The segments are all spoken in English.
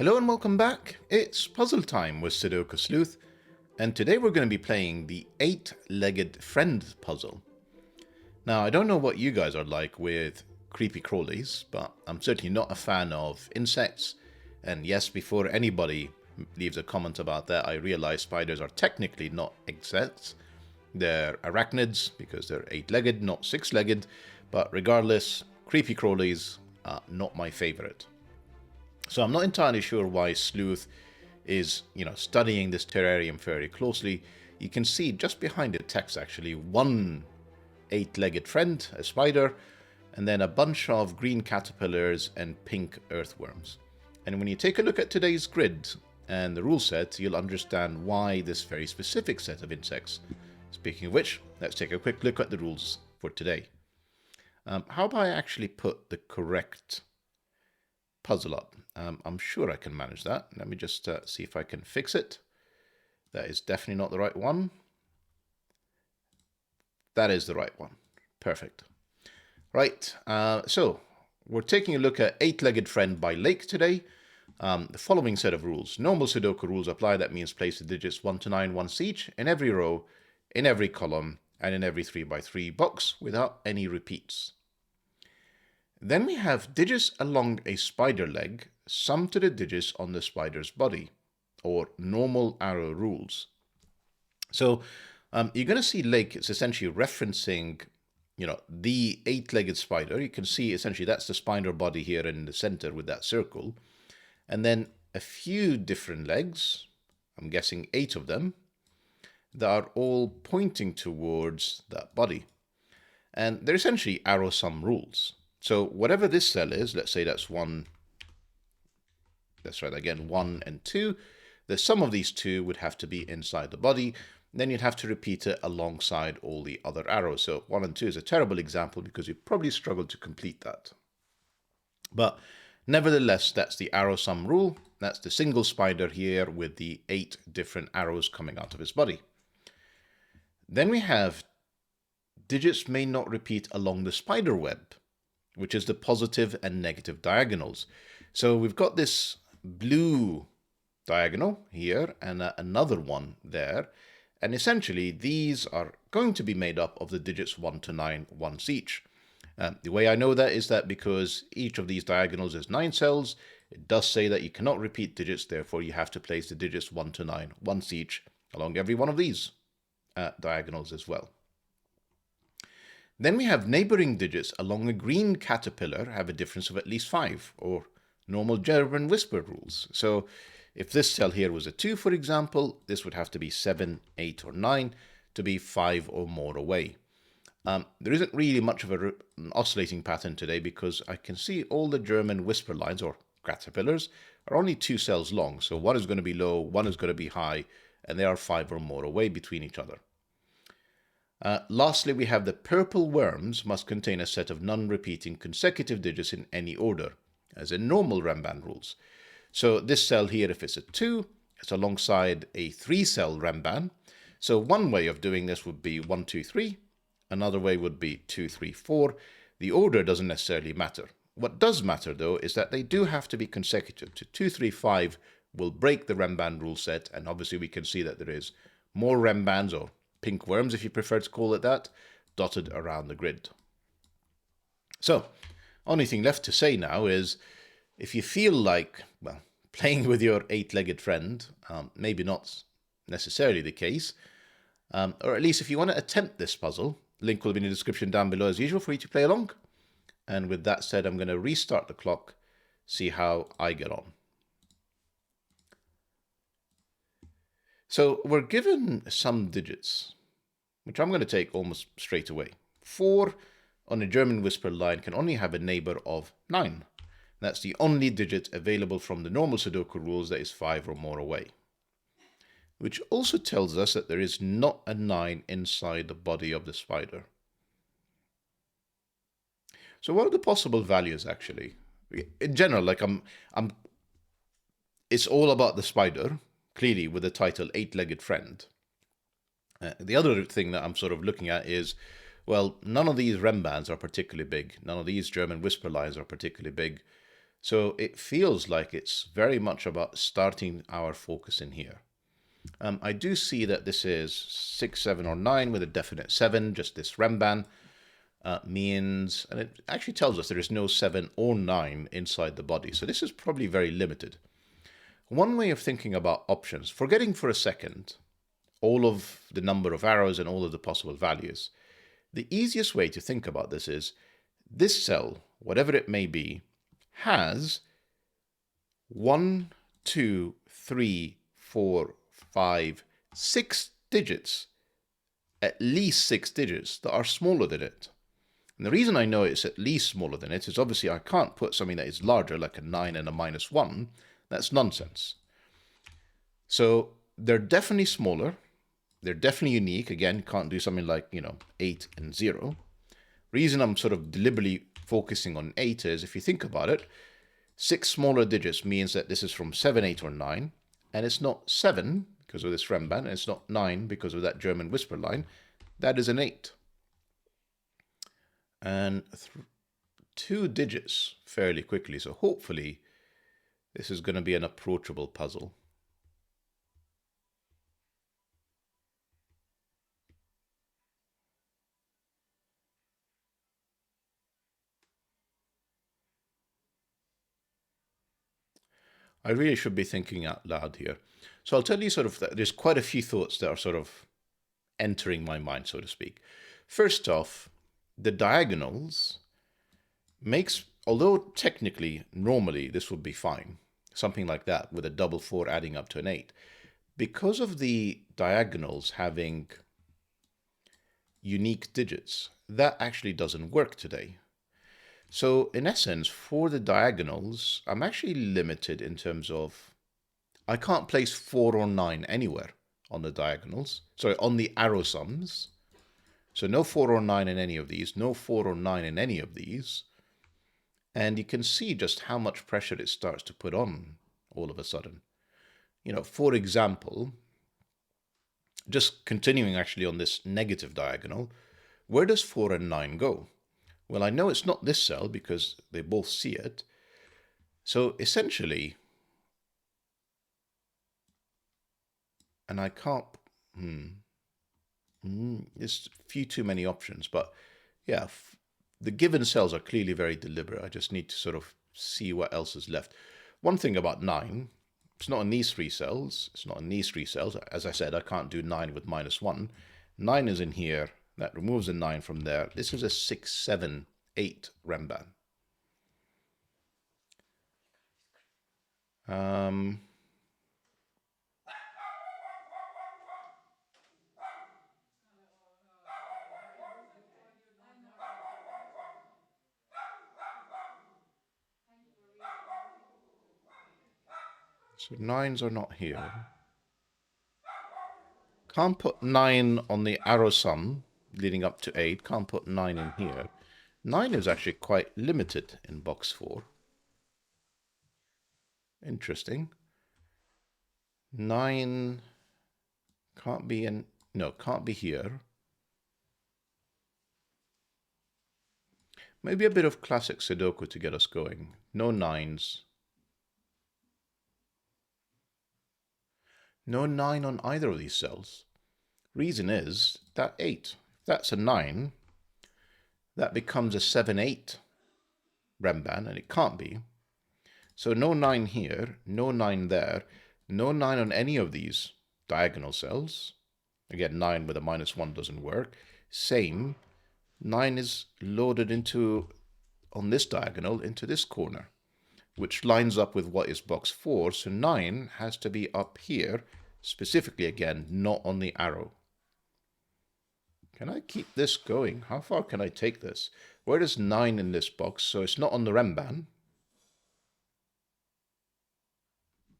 Hello and welcome back. It's puzzle time with Sudoku Sleuth, and today we're going to be playing the 8-legged friend puzzle. Now, I don't know what you guys are like with creepy crawlies, but I'm certainly not a fan of insects. And yes, before anybody leaves a comment about that, I realize spiders are technically not insects. They're arachnids because they're 8-legged, not 6-legged. But regardless, creepy crawlies are not my favorite. So I'm not entirely sure why Sleuth is, studying this terrarium very closely. You can see just behind the text actually one 8-legged friend, a spider, and then a bunch of green caterpillars and pink earthworms. And when you take a look at today's grid and the rule set, you'll understand why this very specific set of insects. Speaking of which, let's take a quick look at the rules for today. How about I actually put the correct puzzle up? I'm sure I can manage that. Let me just see if I can fix it. That is definitely not the right one. That is the right one. Perfect. Right, so we're taking a look at 8-legged friend by lake today. The following set of rules. Normal Sudoku rules apply. That means place the digits 1 to 9 once each in every row, in every column, and in every 3x3 box without any repeats. Then we have digits along a spider leg, sum to the digits on the spider's body, or normal arrow rules. So you're going to see lake is essentially referencing, the 8-legged spider. You can see essentially that's the spider body here in the center with that circle. And then a few different legs, I'm guessing 8 of them, that are all pointing towards that body. And they're essentially arrow sum rules. So whatever this cell is, let's say that's 1, that's right, again, 1 and 2, the sum of these two would have to be inside the body. Then you'd have to repeat it alongside all the other arrows. So 1 and 2 is a terrible example because you probably struggle to complete that. But nevertheless, that's the arrow sum rule. That's the single spider here with the 8 different arrows coming out of his body. Then we have digits may not repeat along the spider web, which is the positive and negative diagonals. So we've got this blue diagonal here and another one there. And essentially, these are going to be made up of the digits 1 to 9 once each. The way I know that is that because each of these diagonals is 9 cells, it does say that you cannot repeat digits, therefore you have to place the digits 1 to 9 once each along every one of these diagonals as well. Then we have neighboring digits along a green caterpillar have a difference of at least 5, or normal German whisper rules. So if this cell here was a 2, for example, this would have to be 7, 8, or 9 to be 5 or more away. There isn't really much of an oscillating pattern today because I can see all the German whisper lines, or caterpillars, are only 2 cells long. So one is going to be low, one is going to be high, and they are 5 or more away between each other. Lastly, we have the purple worms must contain a set of non-repeating consecutive digits in any order, as in normal renban rules. So this cell here, if it's a 2, it's alongside a 3-cell renban. So one way of doing this would be 1, 2, 3. Another way would be 2, 3, 4. The order doesn't necessarily matter. What does matter, though, is that they do have to be consecutive. To 2, 3, 5 will break the renban rule set, and obviously we can see that there is more renbans, or pink worms, if you prefer to call it that, dotted around the grid. So, only thing left to say now is, if you feel like, well, playing with your 8-legged friend, maybe not necessarily the case, or at least if you want to attempt this puzzle, link will be in the description down below as usual for you to play along. And with that said, I'm going to restart the clock, see how I get on. So we're given some digits, which I'm going to take almost straight away. 4 on a German whisper line can only have a neighbor of 9. That's the only digit available from the normal Sudoku rules that is 5 or more away. Which also tells us that there is not a 9 inside the body of the spider. So what are the possible values actually? In general, like it's all about the spider, clearly with the title 8-legged friend. The other thing that I'm sort of looking at is, well, none of these renbans are particularly big. None of these German whisper lines are particularly big. So it feels like it's very much about starting our focus in here. I do see that this is 6, 7, or 9 with a definite 7, just this renban. Means, and it actually tells us there is no 7 or 9 inside the body. So this is probably very limited. One way of thinking about options, forgetting for a second all of the number of arrows and all of the possible values, the easiest way to think about this is this cell, whatever it may be, has 1, 2, 3, 4, 5, 6 digits, at least 6 digits that are smaller than it. And the reason I know it's at least smaller than it is obviously I can't put something that is larger, like a 9 and a -1. That's nonsense. So they're definitely smaller. They're definitely unique. Again, can't do something like, 8 and 0. Reason I'm sort of deliberately focusing on 8 is, if you think about it, 6 smaller digits means that this is from 7, 8, or 9. And it's not 7 because of this renban, and it's not 9 because of that German whisper line. That is an 8. And 2 digits fairly quickly. So hopefully this is going to be an approachable puzzle. I really should be thinking out loud here. So I'll tell you sort of that there's quite a few thoughts that are sort of entering my mind, so to speak. First off, the diagonals makes, although technically, normally this would be fine, something like that with a double 4 adding up to an 8. Because of the diagonals having unique digits, that actually doesn't work today. So in essence, for the diagonals, I'm actually limited in terms of I can't place 4 or 9 anywhere on the diagonals. Sorry, on the arrow sums. So no 4 or 9 in any of these, no 4 or 9 in any of these. And you can see just how much pressure it starts to put on all of a sudden. For example, just continuing actually on this negative diagonal, where does 4 and 9 go? Well, I know it's not this cell because they both see it. So essentially, and I can't, there's a few too many options, but yeah, the given cells are clearly very deliberate. I just need to sort of see what else is left. One thing about 9, it's not in these 3 cells. It's not in these 3 cells. As I said, I can't do 9 with -1. 9 is in here. That removes a 9 from there. This is a 6, 7, 8 renban. So 9s are not here. Can't put 9 on the arrow sum leading up to 8. Can't put 9 in here. 9 is actually quite limited in box 4. Interesting. 9 can't be in, no, can't be here. Maybe a bit of classic Sudoku to get us going. No 9s. No 9 on either of these cells. Reason is that 8. If that's a 9, that becomes a 7, 8 renban, and it can't be. So no 9 here, no 9 there, no 9 on any of these diagonal cells. Again, 9 with a -1 doesn't work. Same, 9 is loaded into, on this diagonal, into this corner, which lines up with what is box 4. So 9 has to be up here, specifically again, not on the arrow. Can I keep this going? How far can I take this? Where is 9 in this box? So it's not on the renban.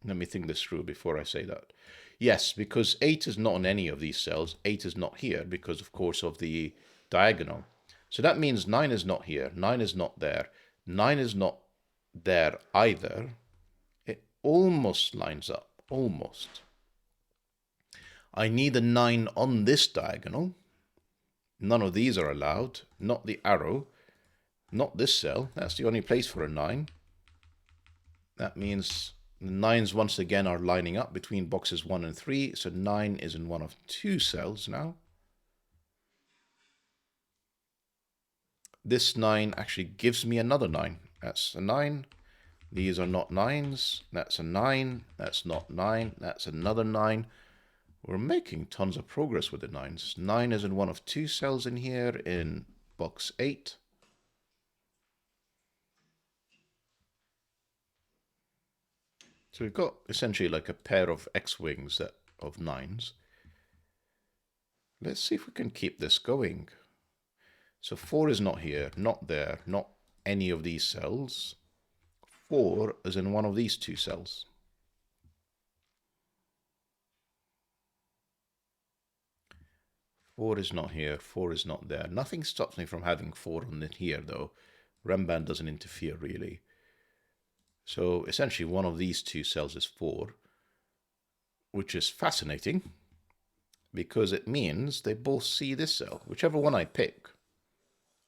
Let me think this through before I say that. Yes, because 8 is not on any of these cells. 8 is not here because, of course, of the diagonal. So that means 9 is not here. 9 is not there. 9 is not there either. It almost lines up. Almost. I need a 9 on this diagonal. None of these are allowed. Not the arrow. Not this cell. That's the only place for a 9. That means the 9s once again are lining up between boxes 1 and 3. So 9 is in one of 2 cells now. This 9 actually gives me another 9. That's a 9. These are not 9s. That's a 9. That's not 9. That's another 9. We're making tons of progress with the 9s. 9 is in one of 2 cells in here in box 8. So we've got essentially like a pair of X-wings of 9s. Let's see if we can keep this going. So 4 is not here, not there, not any of these cells. 4 is in one of these 2 cells. Four is not here, 4 is not there. Nothing stops me from having 4 on it here though. Renban doesn't interfere really. So essentially one of these 2 cells is 4, which is fascinating because it means they both see this cell. Whichever one I pick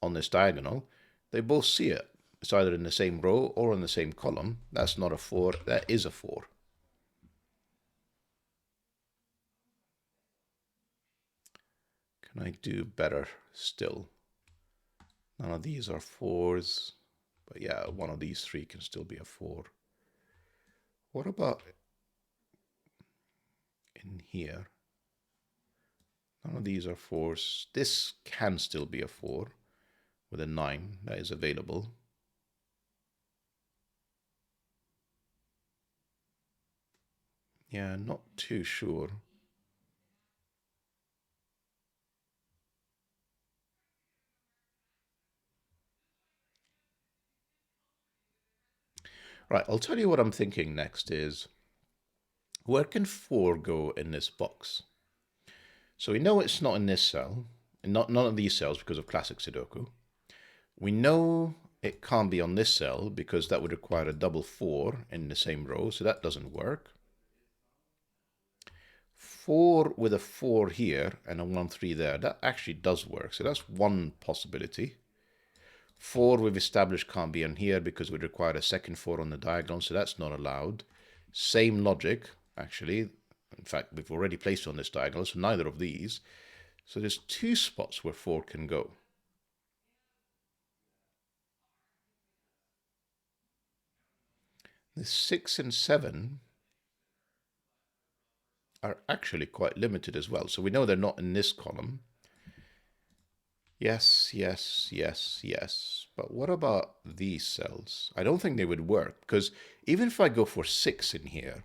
on this diagonal, they both see it. It's either in the same row or in the same column. That's not a 4, that is a 4. Can I do better still? None of these are 4s. But yeah, one of these 3 can still be a 4. What about in here? None of these are 4s. This can still be a 4 with a 9 that is available. Yeah, not too sure. Right, I'll tell you what I'm thinking next is, where can 4 go in this box? So we know it's not in this cell, and none of these cells because of classic Sudoku. We know it can't be on this cell because that would require a double 4 in the same row, so that doesn't work. 4 with a 4 here and a 1, 3 there, that actually does work, so that's one possibility. 4 we've established can't be in here because it would require a second 4 on the diagonal, so that's not allowed. Same logic, actually. In fact, we've already placed it on this diagonal, so neither of these. So there's 2 spots where 4 can go. The 6 and 7 are actually quite limited as well. So we know they're not in this column. Yes, yes, yes, yes. But what about these cells? I don't think they would work because even if I go for 6 in here,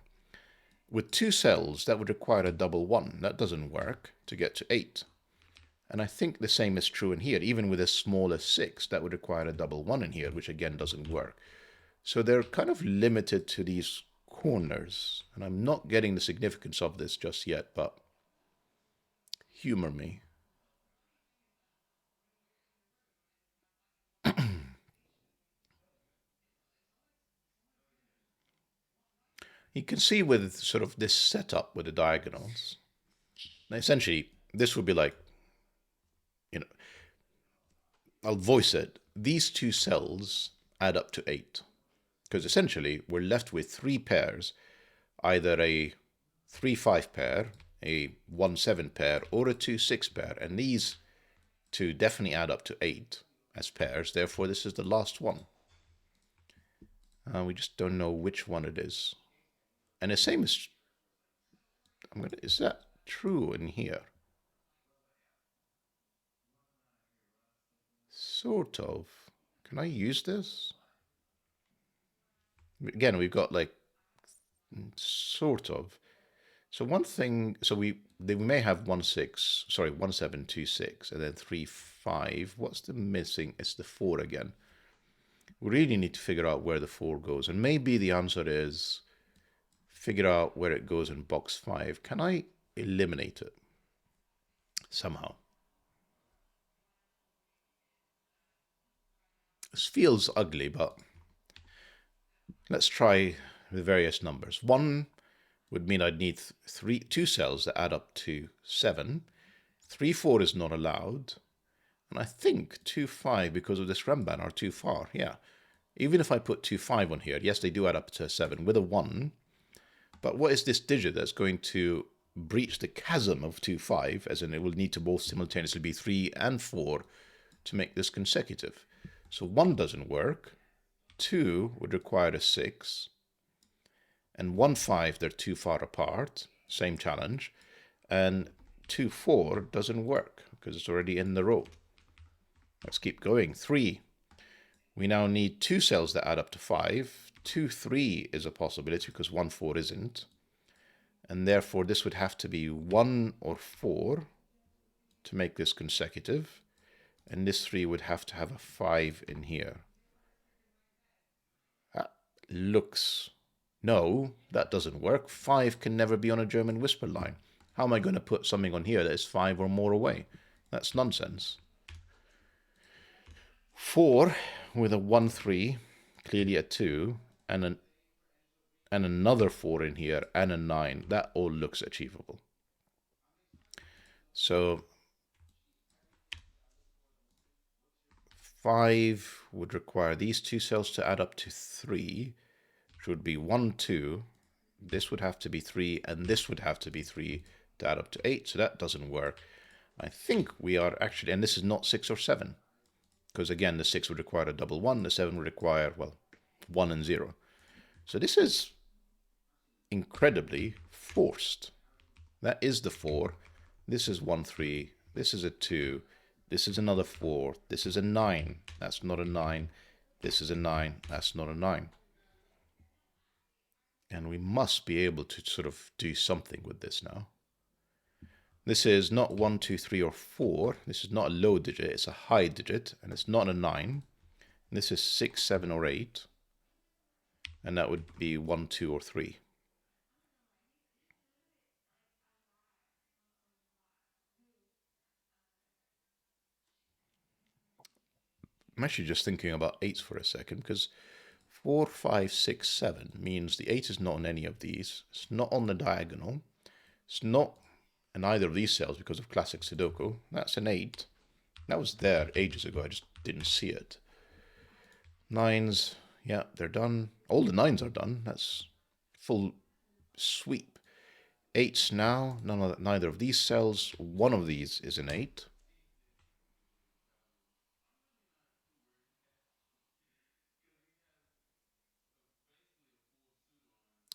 with 2 cells, that would require a double 1. That doesn't work to get to 8. And I think the same is true in here. Even with as small as 6, that would require a double 1 in here, which again doesn't work. So they're kind of limited to these corners. And I'm not getting the significance of this just yet, but humor me. You can see with sort of this setup with the diagonals, now essentially this would be like, you know, I'll voice it. These 2 cells add up to 8. Because essentially we're left with 3 pairs, either a 3-5 pair, a 1-7 pair, or a 2-6 pair. And these 2 definitely add up to 8 as pairs. Therefore, this is the last one. We just don't know which one it is. And the same is, is that true in here? Sort of. Can I use this? Again, we've got like, sort of. So one thing, so we may have 1-6, sorry, 1-7-2-6, and then 3-5. What's the missing? It's the 4 again. We really need to figure out where the 4 goes. And maybe the answer is figure out where it goes in box 5. Can I eliminate it somehow? This feels ugly, but let's try with various numbers. 1 would mean I'd need 2 cells that add up to 7. 3-4 is not allowed. And I think 2-5, because of this renban, are too far. Yeah. Even if I put 2, 5 on here, yes, they do add up to a 7 with a 1. But what is this digit that's going to breach the chasm of 2, 5, as in it will need to both simultaneously be 3 and 4 to make this consecutive? So 1 doesn't work, 2 would require a 6, and 1, 5, they're too far apart, same challenge, and 2, 4 doesn't work because it's already in the row. Let's keep going. 3. We now need 2 cells that add up to 5. 2, 3 is a possibility because 1, 4 isn't. And therefore this would have to be 1 or 4 to make this consecutive. And this 3 would have to have a 5 in here. That looks... No, that doesn't work. 5 can never be on a German whisper line. How am I going to put something on here that is 5 or more away? That's nonsense. 4 with a 1, 3, clearly a 2, and another 4 in here, and a 9. That all looks achievable. So 5 would require these 2 cells to add up to 3, which would be 1, 2. This would have to be 3, and this would have to be 3 to add up to 8. So that doesn't work. I think we are actually, and this is not 6 or 7. Because again, the 6 would require a double 1, the 7 would require, well, 1 and 0. So this is incredibly forced. That is the 4. This is 1, 3. This is a 2. This is another 4. This is a 9. That's not a 9. This is a 9. That's not a 9. And we must be able to sort of do something with this now. This is not 1, 2, 3, or 4. This is not a low digit. It's a high digit. And it's not a 9. This is 6, 7, or 8. And that would be 1, 2, or 3. I'm actually just thinking about 8s for a second, because 4, 5, 6, 7 means the 8 is not on any of these. It's not on the diagonal. It's not in either of these cells because of classic Sudoku. That's an 8. That was there ages ago. I just didn't see it. 9s, yeah, they're done. All the 9s are done. That's full sweep. 8s now, neither of these cells. One of these is an 8.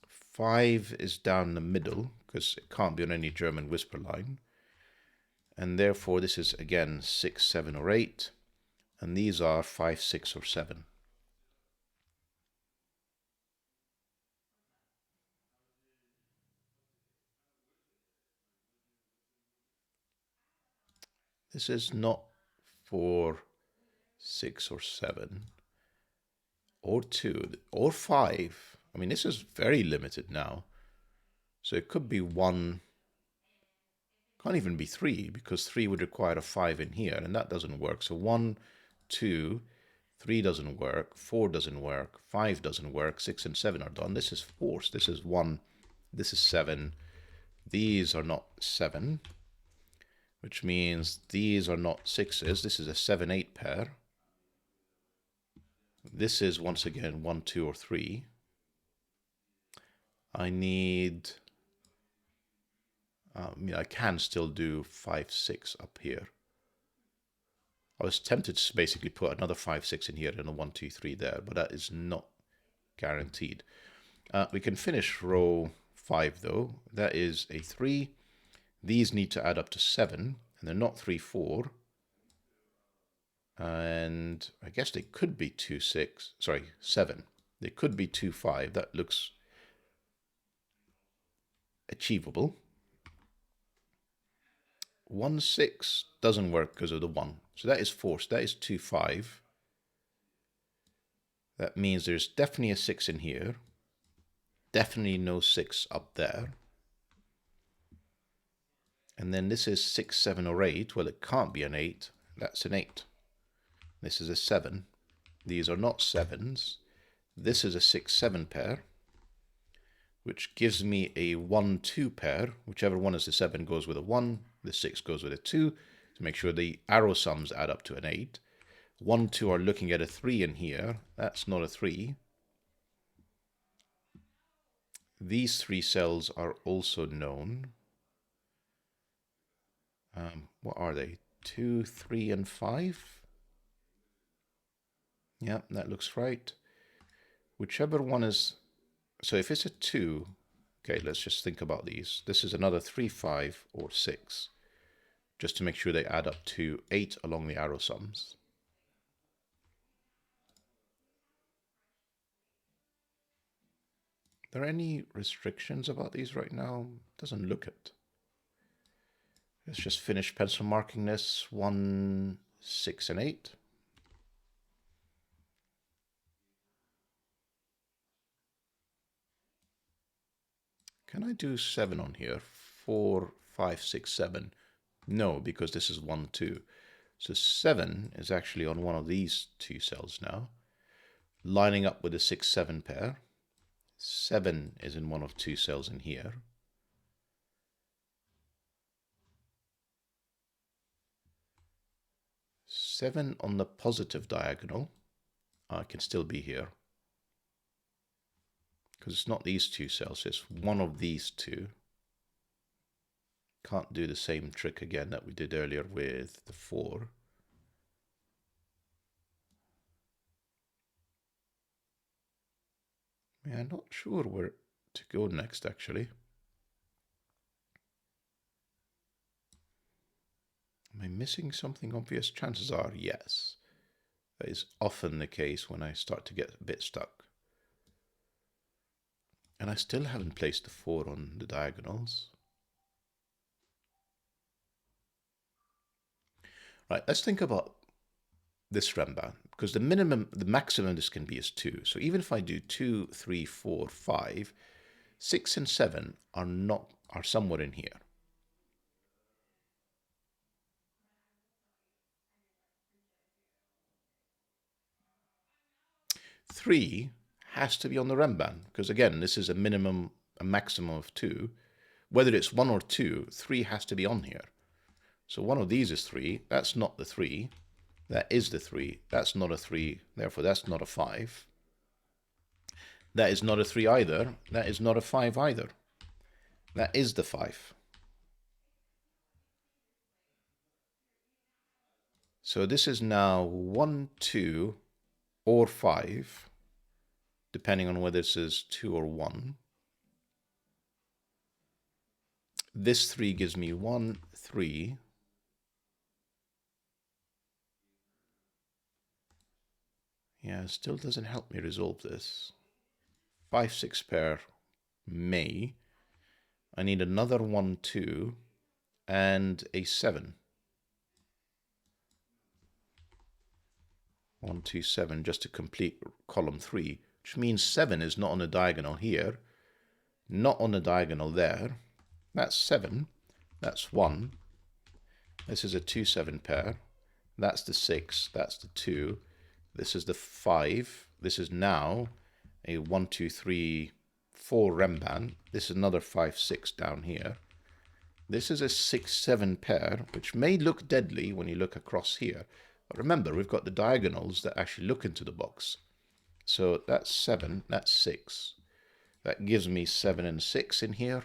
Five is down the middle because it can't be on any German whisper line. And therefore this is again 6, 7, or 8. And these are 5, 6, or 7. This is not 4, 6, or 7, or 2, or 5. I mean, this is very limited now. So it could be 1, can't even be 3, because 3 would require a 5 in here, and that doesn't work. So 1, 2, 3 doesn't work, 4 doesn't work, 5 doesn't work, 6 and 7 are done. This is forced. This is 1, this is 7. These are not 7, which means these are not 6s. This is a 7, 8 pair. This is, once again, 1, 2, or 3. I need... I can still do 5, 6 up here. I was tempted to basically put another 5, 6 in here and a 1, 2, 3 there, but that is not guaranteed. We can finish row 5 though. That is a 3. These need to add up to 7, and they're not 3, 4. And I guess they could be 2, 6. Sorry, 7. They could be 2, 5. That looks achievable. 1, 6 doesn't work because of the 1. So that is forced. That is 2, 5. That means there's definitely a 6 in here. Definitely no 6 up there. And then this is 6, 7, or 8. Well, it can't be an 8. That's an 8. This is a 7. These are not 7s. This is a 6, 7 pair, which gives me a 1, 2 pair. Whichever one is the 7 goes with a 1. The 6 goes with a 2 to make sure the arrow sums add up to an 8. 1, 2 are looking at a 3 in here. That's not a 3. These 3 cells are also known. What are they? 2, 3, and 5? Yeah, that looks right. Whichever one is... So if it's a 2... Okay, let's just think about these. This is another 3, 5, or 6. Just to make sure they add up to 8 along the arrow sums. Are there any restrictions about these right now? Doesn't look it. Let's just finish pencil marking this. 1, 6, and 8. Can I do 7 on here? 4, 5, 6, 7. No, because this is 1, 2. So 7 is actually on one of these 2 cells now, lining up with the 6, 7 pair. 7 is in one of 2 cells in here. Seven on the positive diagonal can still be here, because it's not these 2 cells, it's one of these 2. Can't do the same trick again that we did earlier with the 4. Yeah, I'm not sure where to go next, actually. Am I missing something obvious? Chances are yes. That is often the case when I start to get a bit stuck. And I still haven't placed the 4 on the diagonals. Right, let's think about this renban, because the maximum this can be is 2. So even if I do 2, 3, 4, 5, 6 and 7 are somewhere in here. Three has to be on the renban, because again, this is a maximum of 2. Whether it's 1 or 2, 3 has to be on here. So one of these is 3. That's not the 3. That is the 3. That's not a 3. Therefore, that's not a 5. That is not a 3 either. That is not a 5 either. That is the 5. So this is now 1, 2, or 5, depending on whether this is 2 or 1. This 3 gives me 1, 3. Yeah, still doesn't help me resolve this. 5, 6 pair may. I need another 1, 2, and a 7. 1, 2, 7, just to complete column 3, which means 7 is not on the diagonal here, not on the diagonal there. That's 7. That's 1. This is a 2, 7 pair. That's the 6. That's the 2. This is the 5. This is now a 1, 2, 3, 4 renban. This is another 5, 6 down here. This is a 6, 7 pair, which may look deadly when you look across here. But remember, we've got the diagonals that actually look into the box. So that's 7, that's 6. That gives me 7 and 6 in here.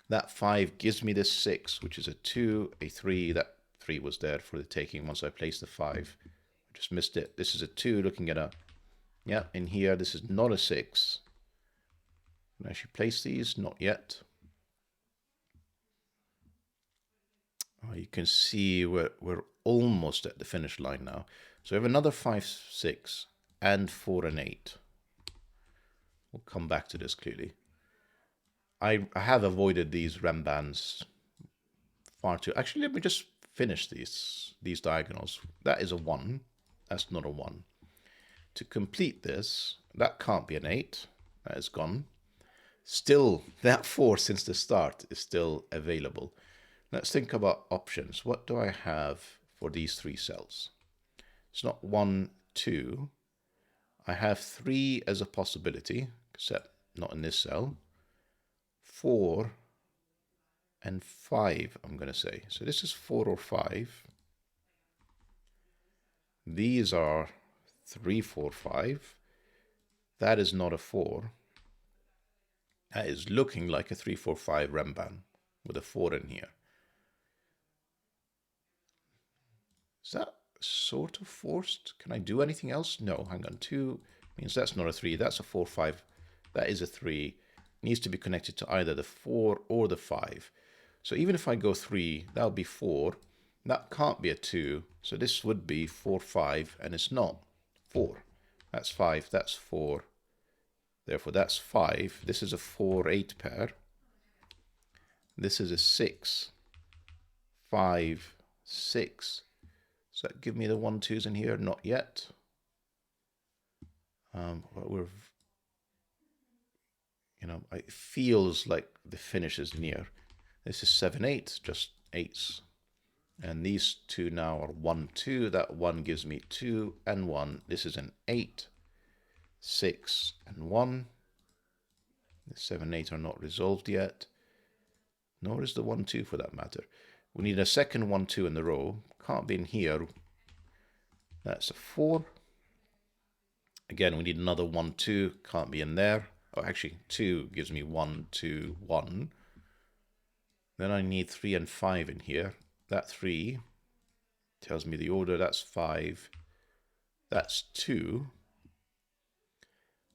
That 5 gives me this 6, which is a 2, a 3. That 3 was there for the taking once I placed the 5. I just missed it. This is a 2 looking at a... Yeah, in here, this is not a 6. Can I actually place these? Not yet. Oh, you can see we're almost at the finish line now. So we have another 5, 6, and 4 and 8. We'll come back to this clearly. I have avoided these renbans far too... Actually, let me just finish these diagonals. That is a 1. That's not a 1. To complete this, that can't be an 8. That is gone. Still, that 4 since the start is still available. Let's think about options. What do I have for these 3 cells? It's not 1, 2. I have 3 as a possibility, except not in this cell. 4 and 5, I'm going to say. So this is 4 or 5. These are 3, 4, 5. That is not a 4. That is looking like a 3, 4, 5 renban with a 4 in here. Is that sort of forced? Can I do anything else? No, hang on. 2 means that's not a 3. That's a 4, 5. That is a 3. Needs to be connected to either the 4 or the 5. So even if I go 3, that would be 4. That can't be a 2. So this would be 4, 5, and it's not 4. That's 5. That's 4. Therefore, that's 5. This is a 4, 8 pair. This is a 6, 5, 6. Does that give me the 1, 2s in here? Not yet. It feels like the finish is near. This is 7, 8, just 8s. And these two now are 1, 2. That 1 gives me 2 and 1. This is an 8, 6, and 1. The 7, 8 are not resolved yet. Nor is the 1, 2 for that matter. We need a second 1, 2 in the row. Can't be in here. That's a 4. Again, we need another 1, 2. Can't be in there. Oh, actually, 2 gives me 1, 2, 1. Then I need 3 and 5 in here. That 3 tells me the order. That's 5. That's 2.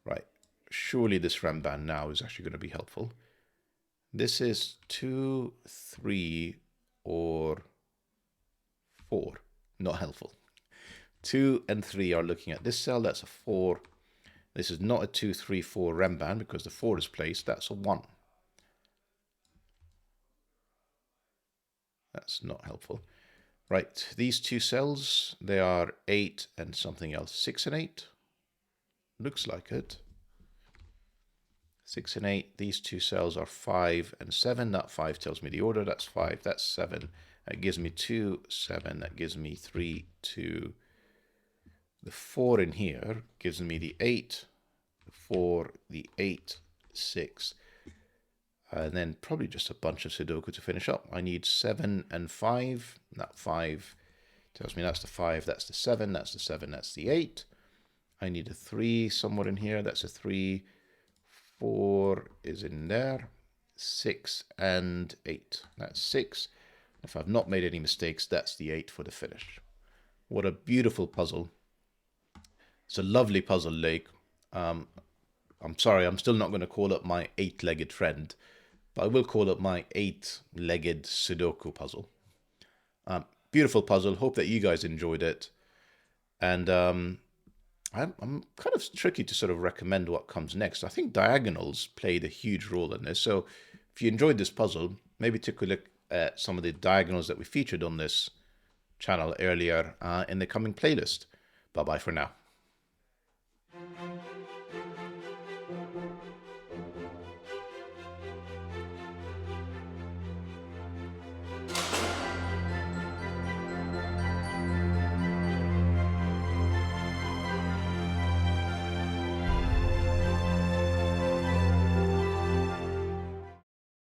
Right. Surely this renban now is actually going to be helpful. This is 2, 3, or 4. Not helpful. 2 and 3 are looking at this cell. That's a 4. This is not a 2, 3, 4 renban because the 4 is placed. That's a 1. That's not helpful. Right, these two cells, they are 8 and something else. 6 and 8? Looks like it. 6 and 8. These two cells are 5 and 7. That 5 tells me the order. That's 5. That's 7. That gives me 2, 7. That gives me 3, 2. The 4 in here gives me the 8, the 4, the 8, 6. And then probably just a bunch of Sudoku to finish up. I need 7 and 5. That 5 tells me that's the 5, that's the 7, that's the 7, that's the 8. I need a 3 somewhere in here. That's a 3. 4 is in there. 6 and 8. That's 6. If I've not made any mistakes, that's the 8 for the finish. What a beautiful puzzle. It's a lovely puzzle, Lake. I'm sorry, I'm still not going to call up my 8-legged friend, but I will call up my 8-legged Sudoku puzzle. Beautiful puzzle. Hope that you guys enjoyed it. And I'm kind of tricky to sort of recommend what comes next. I think diagonals played a huge role in this. So if you enjoyed this puzzle, maybe take a look at some of the diagonals that we featured on this channel earlier in the coming playlist. Bye-bye for now.